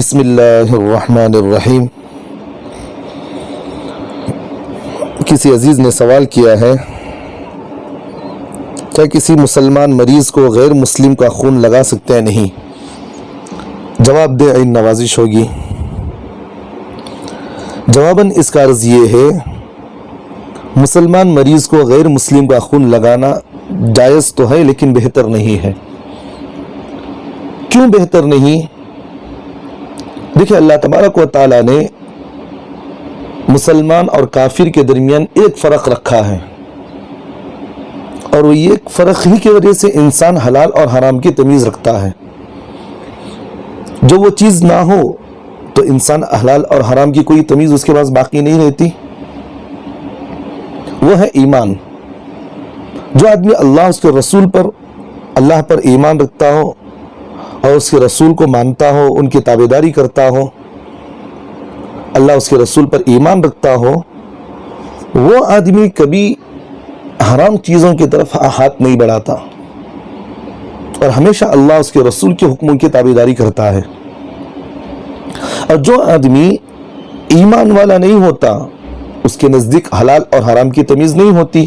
بسم اللہ الرحمن الرحیم۔ کسی عزیز نے سوال کیا ہے، کیا کسی مسلمان مریض کو غیر مسلم کا خون لگا سکتے ہیں؟ نہیں۔ جواب دے عین نوازش ہوگی۔ جواباً اس کا عرض یہ ہے، مسلمان مریض کو غیر مسلم کا خون لگانا جائز تو ہے لیکن بہتر نہیں ہے۔ کیوں بہتر نہیں؟ دیکھیں، اللہ تبارک و تعالیٰ نے مسلمان اور کافر کے درمیان ایک فرق رکھا ہے، اور وہ ایک فرق ہی کی وجہ سے انسان حلال اور حرام کی تمیز رکھتا ہے۔ جو وہ چیز نہ ہو تو انسان حلال اور حرام کی کوئی تمیز اس کے پاس باقی نہیں رہتی۔ وہ ہے ایمان۔ جو آدمی اللہ اس کے رسول پر اللہ پر ایمان رکھتا ہو اور اس کے رسول کو مانتا ہو، ان کی تابعداری کرتا ہو، اللہ اس کے رسول پر ایمان رکھتا ہو، وہ آدمی کبھی حرام چیزوں کی طرف ہاتھ نہیں بڑھاتا اور ہمیشہ اللہ اس کے رسول کے حکموں کی تابعداری کرتا ہے۔ اور جو آدمی ایمان والا نہیں ہوتا، اس کے نزدیک حلال اور حرام کی تمیز نہیں ہوتی۔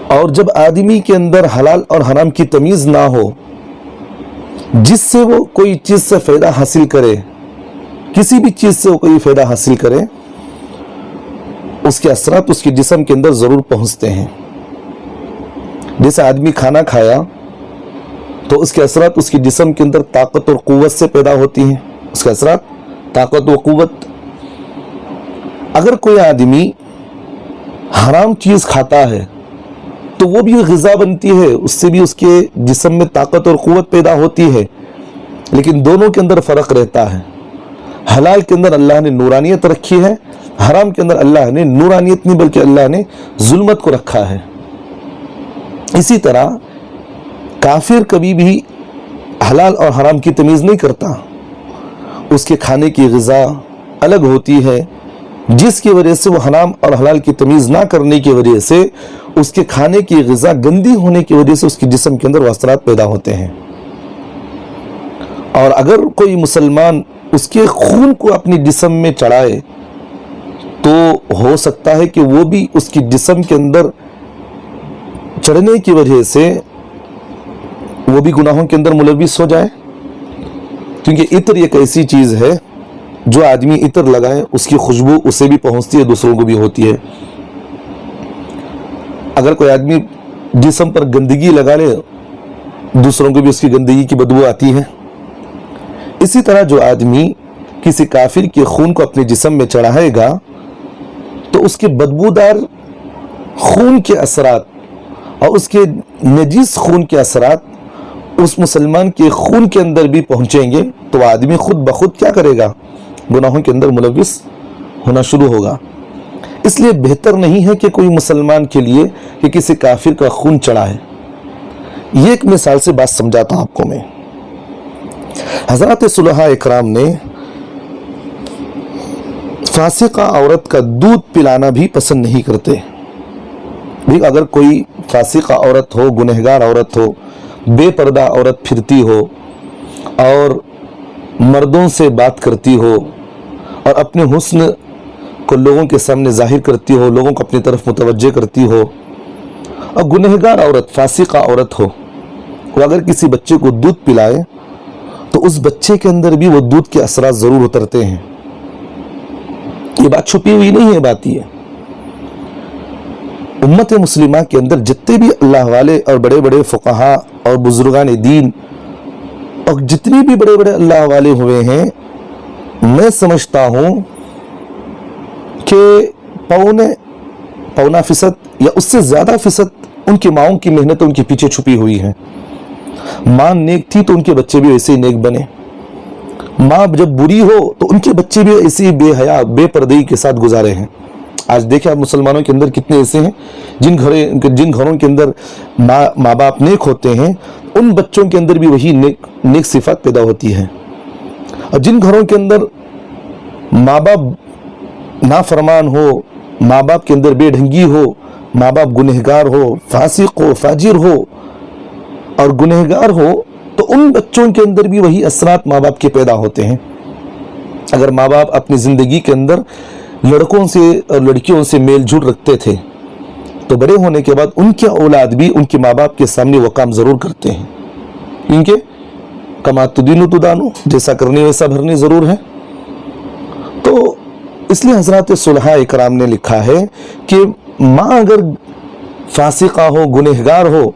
اور جب آدمی کے اندر حلال اور حرام کی تمیز نہ ہو، جس سے وہ کوئی چیز سے فائدہ حاصل کرے، کسی بھی چیز سے وہ کوئی فائدہ حاصل کرے، اس کے اثرات اس کے جسم کے اندر ضرور پہنچتے ہیں۔ جیسے آدمی کھانا کھایا تو اس کے اثرات اس کے جسم کے اندر طاقت اور قوت سے پیدا ہوتی ہیں۔ اس کے اثرات طاقت و قوت۔ اگر کوئی آدمی حرام چیز کھاتا ہے تو وہ بھی غذا بنتی ہے، اس سے بھی اس کے جسم میں طاقت اور قوت پیدا ہوتی ہے، لیکن دونوں کے اندر فرق رہتا ہے۔ حلال کے اندر اللہ نے نورانیت رکھی ہے، حرام کے اندر اللہ نے نورانیت نہیں بلکہ اللہ نے ظلمت کو رکھا ہے۔ اسی طرح کافر کبھی بھی حلال اور حرام کی تمیز نہیں کرتا۔ اس کے کھانے کی غذا الگ ہوتی ہے، جس کی وجہ سے وہ حرام اور حلال کی تمیز نہ کرنے کی وجہ سے اس کے کھانے کی غذا گندی ہونے کی وجہ سے اس کے جسم کے اندر وہ اثرات پیدا ہوتے ہیں۔ اور اگر کوئی مسلمان اس کے خون کو اپنے جسم میں چڑھائے تو ہو سکتا ہے کہ وہ بھی اس کے جسم کے اندر چڑھنے کی وجہ سے وہ بھی گناہوں کے اندر ملوث ہو جائے، کیونکہ عطر ایک ایسی چیز ہے جو آدمی عطر لگائے اس کی خوشبو اسے بھی پہنچتی ہے، دوسروں کو بھی ہوتی ہے۔ اگر کوئی آدمی جسم پر گندگی لگا لے، دوسروں کو بھی اس کی گندگی کی بدبو آتی ہے۔ اسی طرح جو آدمی کسی کافر کے خون کو اپنے جسم میں چڑھائے گا تو اس کے بدبودار خون کے اثرات اور اس کے نجیس خون کے اثرات اس مسلمان کے خون کے اندر بھی پہنچیں گے، تو وہ آدمی خود بخود کیا کرے گا؟ گناہوں کے اندر ملوث ہونا شروع ہوگا۔ اس لیے بہتر نہیں ہے کہ کوئی مسلمان کے لیے کہ کسی کافر کا خون چڑھائے۔ یہ ایک مثال سے بات سمجھاتا ہوں آپ کو میں۔ حضرات صلحاء اکرام نے فاسقہ عورت کا دودھ پلانا بھی پسند نہیں کرتے۔ اگر کوئی فاسقہ عورت ہو، گنہگار عورت ہو، بے پردہ عورت پھرتی ہو اور مردوں سے بات کرتی ہو اور اپنے حسن کو لوگوں کے سامنے ظاہر کرتی ہو، لوگوں کو اپنی طرف متوجہ کرتی ہو، اور گنہگار عورت، فاسقہ عورت ہو، وہ اگر کسی بچے کو دودھ پلائے تو اس بچے کے اندر بھی وہ دودھ کے اثرات ضرور اترتے ہیں۔ یہ بات چھپی ہوئی نہیں ہے، بات یہ امت مسلمہ کے اندر جتنے بھی اللہ والے اور بڑے بڑے فقہا اور بزرگان دین اور جتنے بھی بڑے بڑے اللہ والے ہوئے ہیں، میں سمجھتا ہوں کہ پونا فیصد یا اس سے زیادہ فیصد ان کی ماؤں کی محنت ان کے پیچھے چھپی ہوئی ہے۔ ماں نیک تھی تو ان کے بچے بھی ایسے ہی نیک بنے، ماں جب بری ہو تو ان کے بچے بھی ایسے ہی بے حیا بے پردگی کے ساتھ گزارے ہیں۔ آج دیکھیں آپ مسلمانوں کے اندر کتنے ایسے ہیں جن گھروں کے اندر ماں باپ نیک ہوتے ہیں، ان بچوں کے اندر بھی وہی نیک صفات پیدا ہوتی ہے۔ اور جن گھروں کے اندر ماں باپ نافرمان ہو، ماں باپ کے اندر بے ڈھنگی ہو، ماں باپ گنہگار ہو، فاسق ہو، فاجر ہو اور گنہگار ہو، تو تو ان بچوں کے اندر بھی وہی اثرات ماں باپ کے پیدا ہوتے ہیں. اگر ماں باپ اپنی زندگی کے اندر لڑکوں سے اور لڑکیوں سے میل جول رکھتے تھے تو بڑے ہونے کے بعد ان کے اولاد بھی ان کے ماں باپ کے سامنے وہ کام ضرور کرتے ہیں، کیونکہ کما تدینو تدانو، جیسا کرنی ویسا بھرنی ضرور ہے. تو اس لیے حضرات صلحاء اکرام نے لکھا ہے کہ ماں اگر فاسقہ ہو، گنہگار ہو،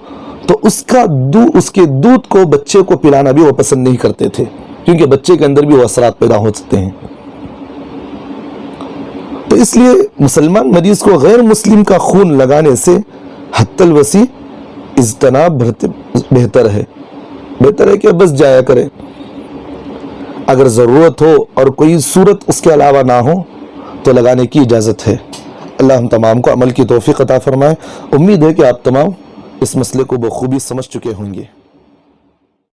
تو اس کے دودھ کو بچے کو پلانا بھی وہ پسند نہیں کرتے تھے، کیونکہ بچے کے اندر بھی وہ اثرات پیدا ہو سکتے ہیں. تو اس لیے مسلمان مریض کو غیر مسلم کا خون لگانے سے حتی الوسیع اجتناب بہتر ہے کہ بس جایا کرے. اگر ضرورت ہو اور کوئی صورت اس کے علاوہ نہ ہو تو لگانے کی اجازت ہے. اللہ ہم تمام کو عمل کی توفیق عطا فرمائے. امید ہے کہ آپ تمام اس مسئلے کو بخوبی سمجھ چکے ہوں گے.